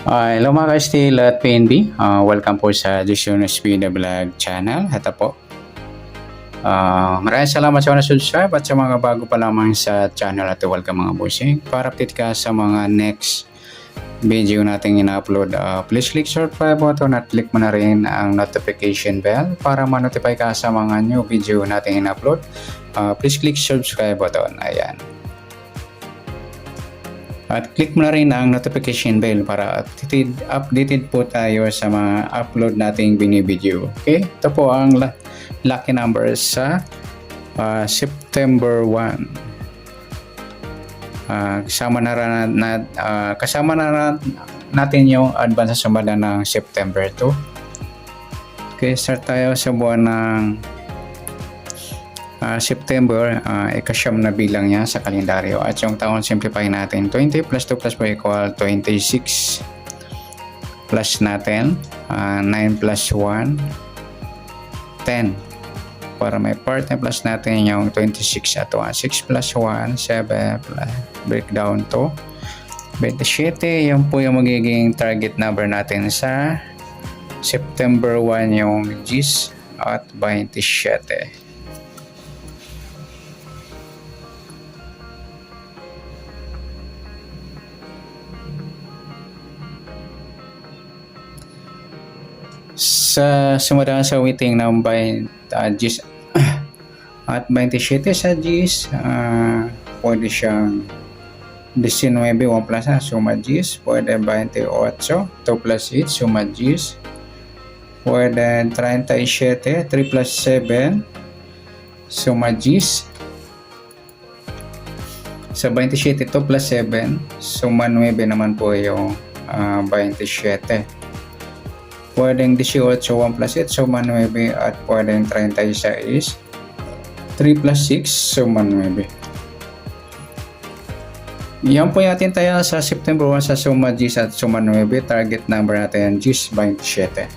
Hello mga ka-Steel at PNB. Welcome po sa Disyonus Vida Vlog channel. Ito po. Maraming salamat sa mga subscribe at sa mga bago pa lamang sa channel at welcome mga bossing. Para update ka sa mga next video nating ina-upload, please click subscribe button at click mo na rin ang notification bell para ma-notify ka sa mga new video nating ina-upload. Please click subscribe button. Ayan. At click mo na rin ang notification bell para updated po tayo sa mga upload nating binibideo. Okay? Ito po ang lucky numbers sa September 1. Kasama na natin yung advance sa sumada ng September 2. Okay, start tayo sa buwan ng September, ikasyam na bilang niya sa kalendaryo at yung taon simplify natin 20 plus 2 plus 4 equal 26 plus natin 9 plus 1 10 para may part na plus natin yung 26 at 1 6 plus 1 7 plus breakdown to 27. Yung po yung magiging target number natin sa September 1 yung G's at 27. Sa sumadaan sa waiting ng G's at 27 sa G's, pwede siyang 19 1 plus suma G's, pwede 28 2 plus 8 suma G's, pwede 37 3 plus 7 suma G's, sa 27 2 plus 7 suma 9 naman po yung 27. Pwedeng 18, 1 plus 8, suma 9 at pwedeng 36, 3 plus 6, suma 9. Yan po natin tayo sa September 1 sa suma G's at suma 9. Target number natin G's 27.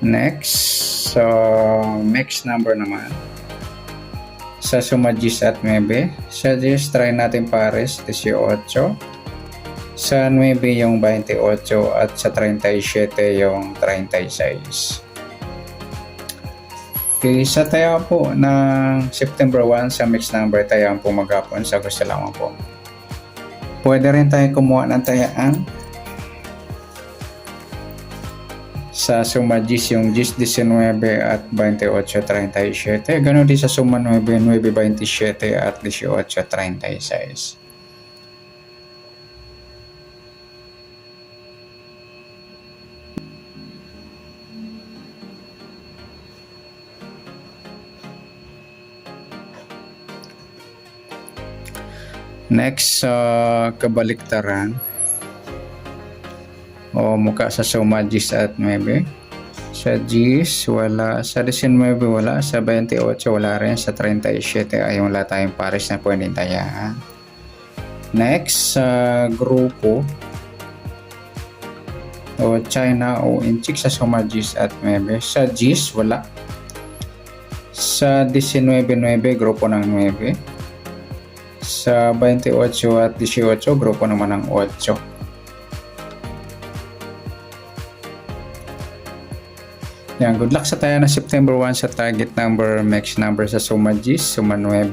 Next, so next number naman. Sa suma G's at 9. Sa G's, try natin pares 18. Sa 9 yung 28 at sa 37 yung 36. Okay, sa tayo po ng September 1 sa mixed number tayo po maghapon sa gusto lamang po. Pwede rin tayo kumuha ng tayaan. Sa suma G's yung G's 19 at 28 37. Ganun din sa suma 9 9 27 at 18 36. Next, kabaliktaran o mukha sa suma G's at 9. Sa G's wala, sa 19 wala, sa 28 wala rin, sa 37 ay wala tayong pares na pwedeng tayaan. Next, sa grupo o China o inchik sa suma G's at 9. Sa G's wala, sa 19 9 grupo ng 9, sa 28 at 18 grupo naman ng 8. Yan, good luck sa tayo na September 1 sa target number, max number sa suma G's, suma 9.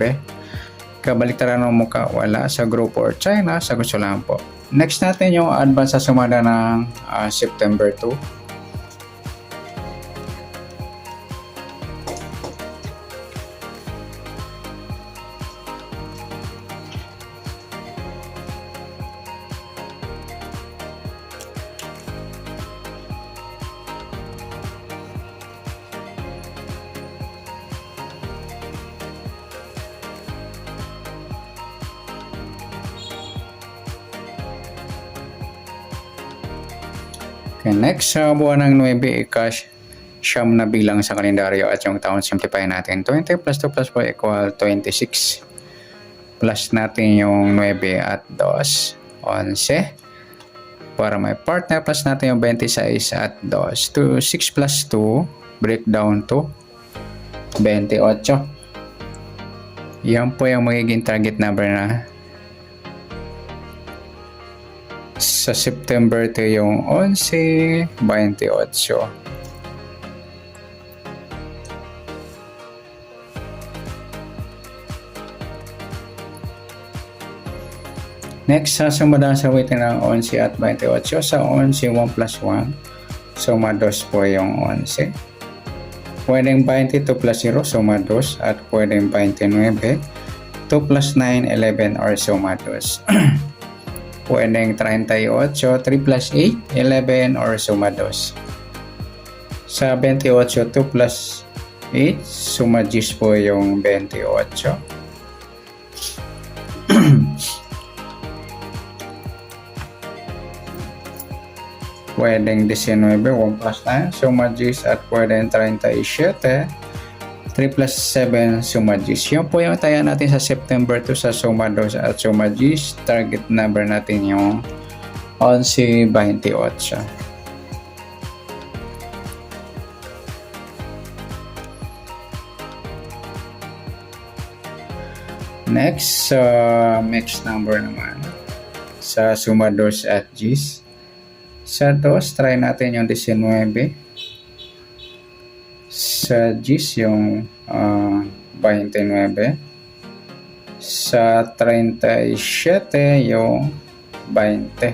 Kabaliktaran ng mukha, wala. Sa grupo or China, sa gusto lang po. Next natin yung advance sa sumada ng September 2. Okay, next sa buwan ng 9, ikash siyam na bilang sa kalendaryo at yung taon simplify natin 20 plus 2 plus 4 equal 26 plus natin yung 9 at 2 11 para may partner plus natin yung 26 at 2 6 plus 2 breakdown to 28. Yan po yung magiging target number na sa September 2 yung 11.28. Next, sasunod sa weighting ng 11 at 28. Sa 11, 1 plus 1. Suma 2 po yung 11. Pwedeng 20, 2 plus 0, suma 2. At pwedeng 29, 2 plus 9, 11 or suma 2. Pwedeng 38, 3 plus 8, 11 or suma 2. Sa 28, 2 plus 8, suma 10 po yung 28. Pwedeng 19, 1 plus 9, suma 10 at pwedeng 37, 3 plus 7, suma 10. Yan po yung taya natin sa September 2 sa suma 2 at suma 10. Target number natin yung 11.28. Next, mixed number naman sa suma 2 at 10. Sa 2, try natin yung 19. Sa 10, yung 29. Sa 37, yung 20.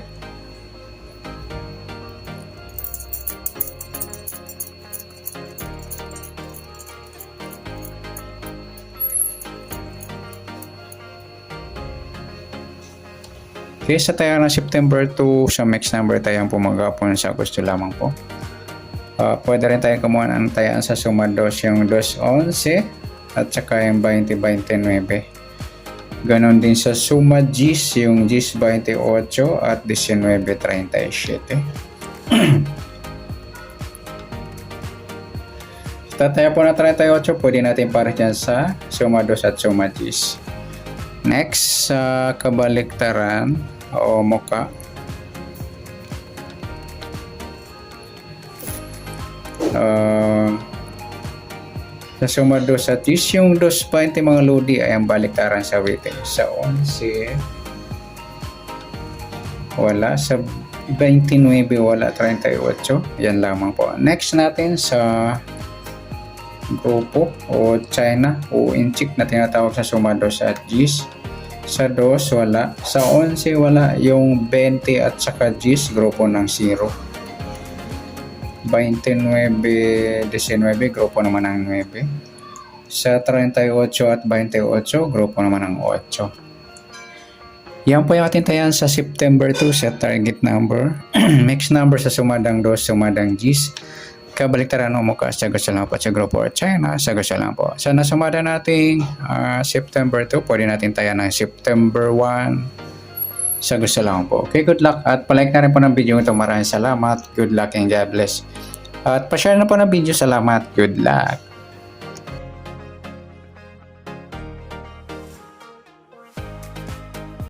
Okay, sa tayo ng September 2, sa mix number tayong pumagapon sa gusto lamang po. Pwede rin tayong kumuha ng tayaan sa suma 2, yung 2.11 at saka yung 20.29. Ganon din sa suma 10, yung 10.28 at 19.37. Tataya po na 38, pwede natin para dyan sa suma 2 at suma 10. Next, sa kabaliktaran o muka. Sa suma 2 at 10, yung 2.20 mga lodi ay ang baliktaran sa weighting. Sa 11, wala. Sa 29, wala. 38. Yan lamang po. Next natin sa grupo o China o inchik na tinatawag sa suma 2 at 10. Sa 2, wala. Sa 11, wala. Yung 20 at saka 10, grupo ng 0. 29, 19, grupo naman ng 9. Sa 38 at 28, grupo naman ng 8. Yan po yung ating tayan sa September 2 sa target number. Mixed number sa sumadang 2, sumadang 10. Kabaliktaran mo ka sa gusto lang po sa grupo at China sa gusto lang po. Sa nasumada nating September 2, pwede natin tayan ng September 1 sa gusto lang po. Okay, good luck at palike na rin po ng video ito. Maraming salamat. Good luck and God bless. At pa-share na po ng video. Salamat. Good luck.